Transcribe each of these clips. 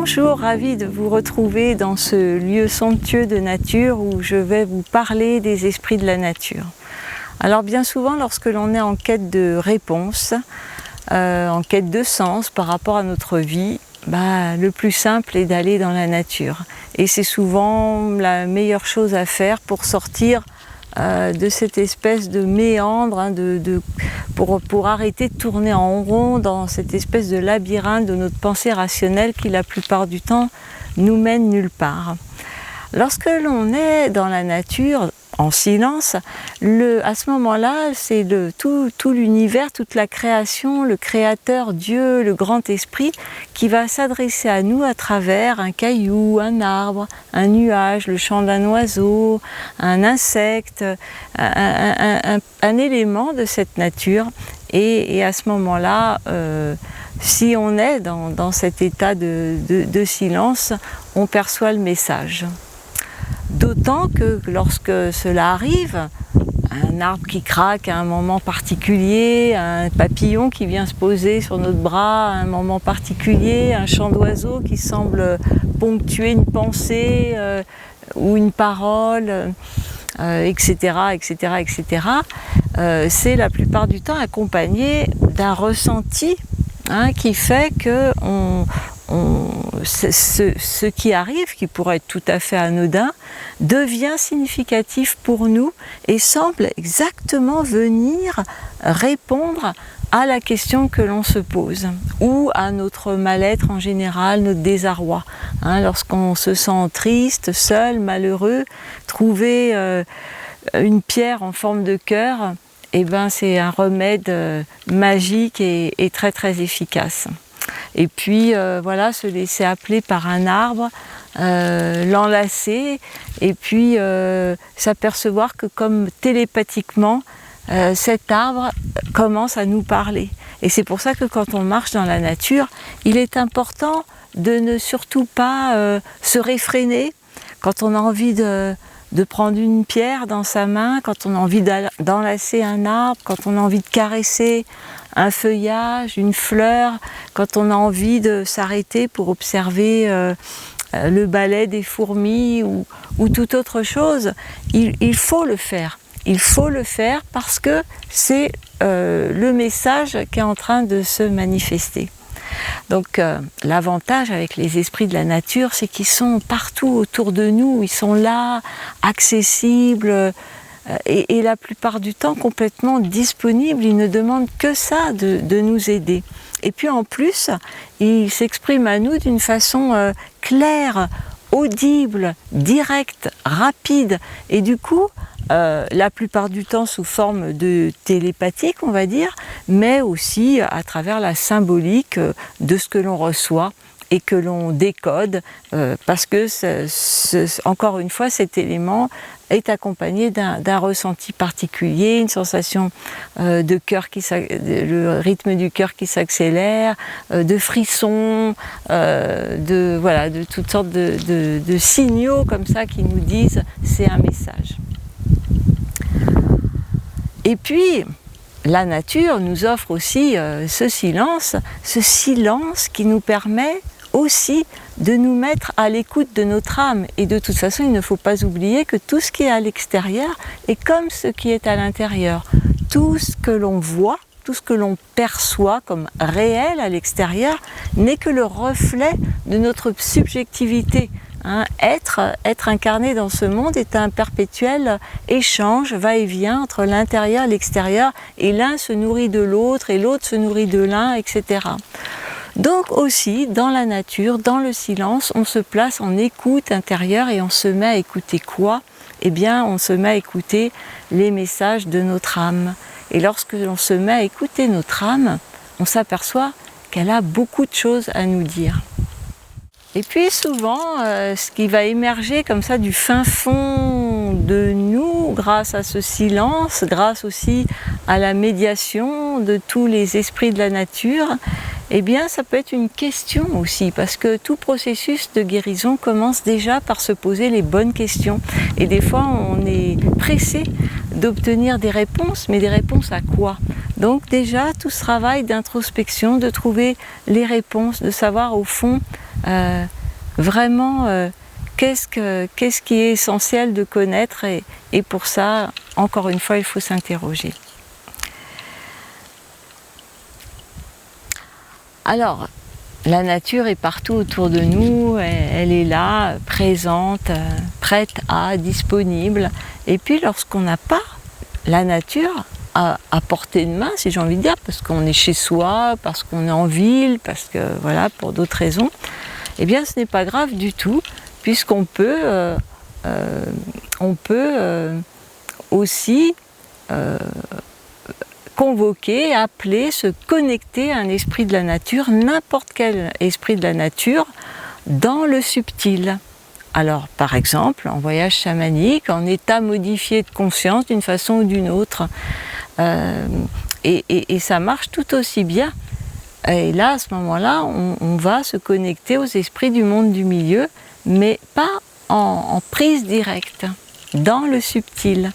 Bonjour, ravi de vous retrouver dans ce lieu somptueux de nature où je vais vous parler des esprits de la nature. Alors bien souvent, lorsque l'on est en quête de réponses, en quête de sens par rapport à notre vie, le plus simple est d'aller dans la nature. Et c'est souvent la meilleure chose à faire pour sortir de cette espèce de méandre, pour arrêter de tourner en rond dans cette espèce de labyrinthe de notre pensée rationnelle qui la plupart du temps nous mène nulle part. Lorsque l'on est dans la nature, en silence, à ce moment-là, c'est tout l'univers, toute la création, le créateur, Dieu, le grand esprit, qui va s'adresser à nous à travers un caillou, un arbre, un nuage, le chant d'un oiseau, un insecte, un élément de cette nature. Et à ce moment-là, si on est dans cet état de silence, on perçoit le message. D'autant que lorsque cela arrive, un arbre qui craque à un moment particulier, un papillon qui vient se poser sur notre bras à un moment particulier, un chant d'oiseau qui semble ponctuer une pensée ou une parole, etc., c'est la plupart du temps accompagné d'un ressenti qui fait que ce qui arrive, qui pourrait être tout à fait anodin, devient significatif pour nous et semble exactement venir répondre à la question que l'on se pose ou à notre mal-être en général, notre désarroi. Lorsqu'on se sent triste, seul, malheureux, trouver une pierre en forme de cœur, c'est un remède magique et très très efficace. Et puis se laisser appeler par un arbre, l'enlacer et puis s'apercevoir que comme télépathiquement, cet arbre commence à nous parler. Et c'est pour ça que quand on marche dans la nature, il est important de ne surtout pas se réfréner quand on a envie de prendre une pierre dans sa main, quand on a envie d'enlacer un arbre, quand on a envie de caresser un feuillage, une fleur, quand on a envie de s'arrêter pour observer le balai des fourmis ou toute autre chose. Il faut le faire. Il faut le faire parce que c'est le message qui est en train de se manifester. Donc l'avantage avec les esprits de la nature, c'est qu'ils sont partout autour de nous, ils sont là, accessibles et la plupart du temps complètement disponibles, ils ne demandent que ça de nous aider. Et puis en plus, ils s'expriment à nous d'une façon claire, audible, directe, rapide et du coup, la plupart du temps sous forme de télépathique, on va dire, mais aussi à travers la symbolique de ce que l'on reçoit et que l'on décode, parce que, encore une fois, cet élément est accompagné d'un ressenti particulier, une sensation de cœur le rythme du cœur qui s'accélère, de frissons, de toutes sortes de signaux comme ça qui nous disent c'est un message. Et puis, la nature nous offre aussi ce silence qui nous permet aussi de nous mettre à l'écoute de notre âme. Et de toute façon, il ne faut pas oublier que tout ce qui est à l'extérieur est comme ce qui est à l'intérieur. Tout ce que l'on voit, tout ce que l'on perçoit comme réel à l'extérieur n'est que le reflet de notre subjectivité. Être incarné dans ce monde est un perpétuel échange, va-et-vient entre l'intérieur et l'extérieur, et l'un se nourrit de l'autre, et l'autre se nourrit de l'un, etc. Donc aussi, dans la nature, dans le silence, on se place en écoute intérieure et on se met à écouter quoi ? On se met à écouter les messages de notre âme. Et lorsque l'on se met à écouter notre âme, on s'aperçoit qu'elle a beaucoup de choses à nous dire. Et puis souvent, ce qui va émerger comme ça du fin fond de nous, grâce à ce silence, grâce aussi à la médiation de tous les esprits de la nature, ça peut être une question aussi, parce que tout processus de guérison commence déjà par se poser les bonnes questions. Et des fois, on est pressé d'obtenir des réponses, mais des réponses à quoi ? Donc déjà, tout ce travail d'introspection, de trouver les réponses, de savoir au fond vraiment qu'est-ce qui est essentiel de connaître et pour ça, encore une fois, il faut s'interroger. Alors, la nature est partout autour de nous, elle est là, présente, prête à, disponible. Et puis lorsqu'on n'a pas la nature à portée de main, si j'ai envie de dire, parce qu'on est chez soi, parce qu'on est en ville, parce que voilà, pour d'autres raisons, eh bien ce n'est pas grave du tout, puisqu'on peut, aussi convoquer, appeler, se connecter à un esprit de la nature, n'importe quel esprit de la nature, dans le subtil. Alors, par exemple, en voyage chamanique, en état modifié de conscience d'une façon ou d'une autre. Et ça marche tout aussi bien. Et là, à ce moment-là, on va se connecter aux esprits du monde du milieu, mais pas en prise directe, dans le subtil.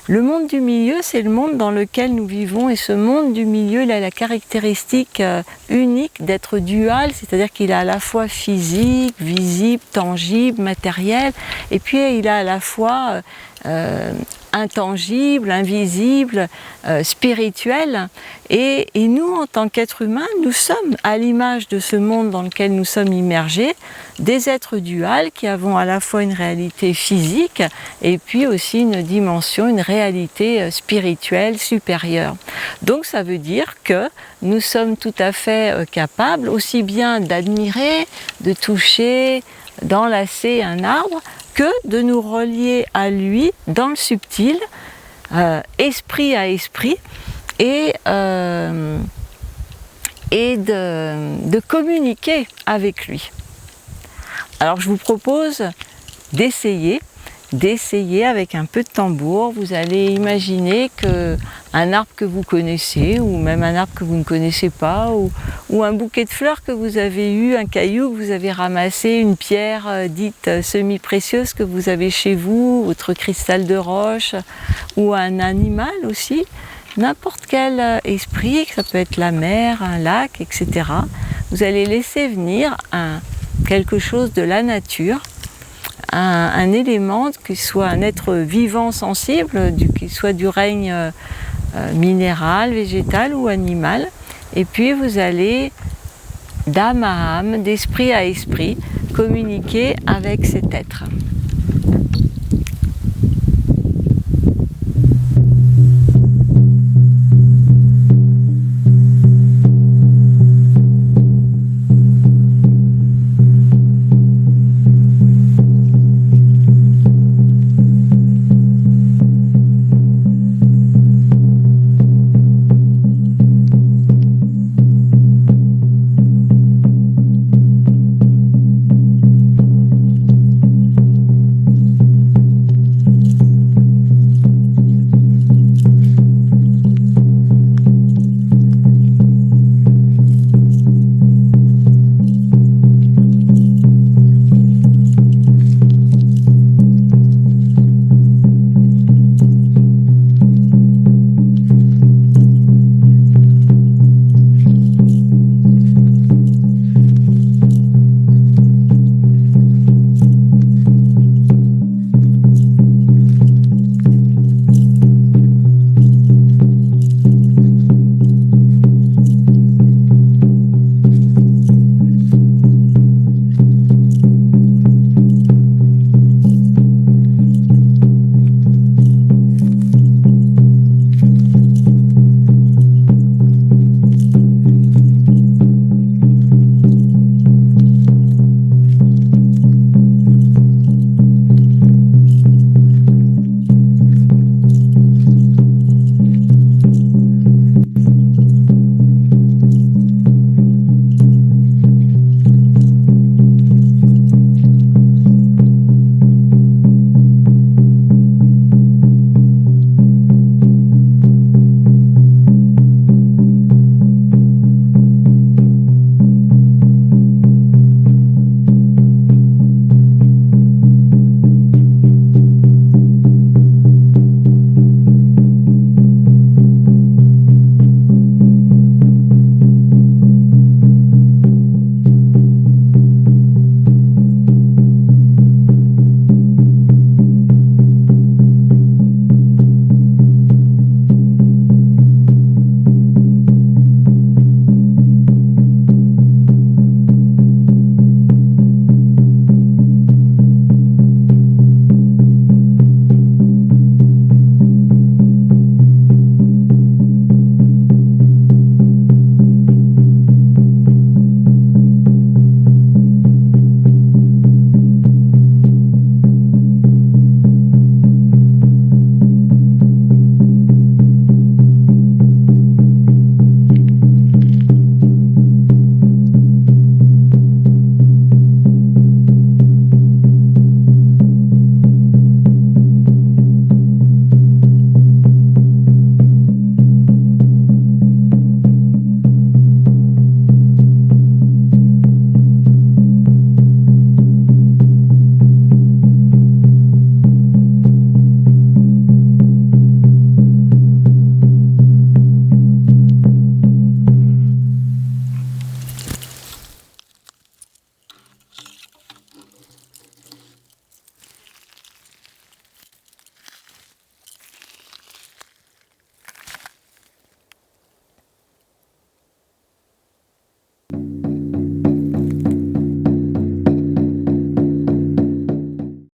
Le monde du milieu, c'est le monde dans lequel nous vivons, et ce monde du milieu, il a la caractéristique unique d'être dual, c'est-à-dire qu'il est à la fois physique, visible, tangible, matériel, et puis il est à la fois intangible, invisible, spirituel. Et nous, en tant qu'êtres humains, nous sommes, à l'image de ce monde dans lequel nous sommes immergés, des êtres duals qui avons à la fois une réalité physique et puis aussi une dimension, une réalité spirituelle supérieure. Donc ça veut dire que nous sommes tout à fait capables aussi bien d'admirer, de toucher, d'enlacer un arbre, que de nous relier à lui dans le subtil, esprit à esprit, et de communiquer avec lui. Alors je vous propose d'essayer avec un peu de tambour. Vous allez imaginer qu'un arbre que vous connaissez, ou même un arbre que vous ne connaissez pas, ou un bouquet de fleurs que vous avez eu, un caillou que vous avez ramassé, une pierre dite semi-précieuse que vous avez chez vous, votre cristal de roche, ou un animal aussi, n'importe quel esprit, ça peut être la mer, un lac, etc. Vous allez laisser venir quelque chose de la nature, un élément, qu'il soit un être vivant, sensible, qu'il soit du règne minéral, végétal ou animal, et puis vous allez, d'âme à âme, d'esprit à esprit, communiquer avec cet être.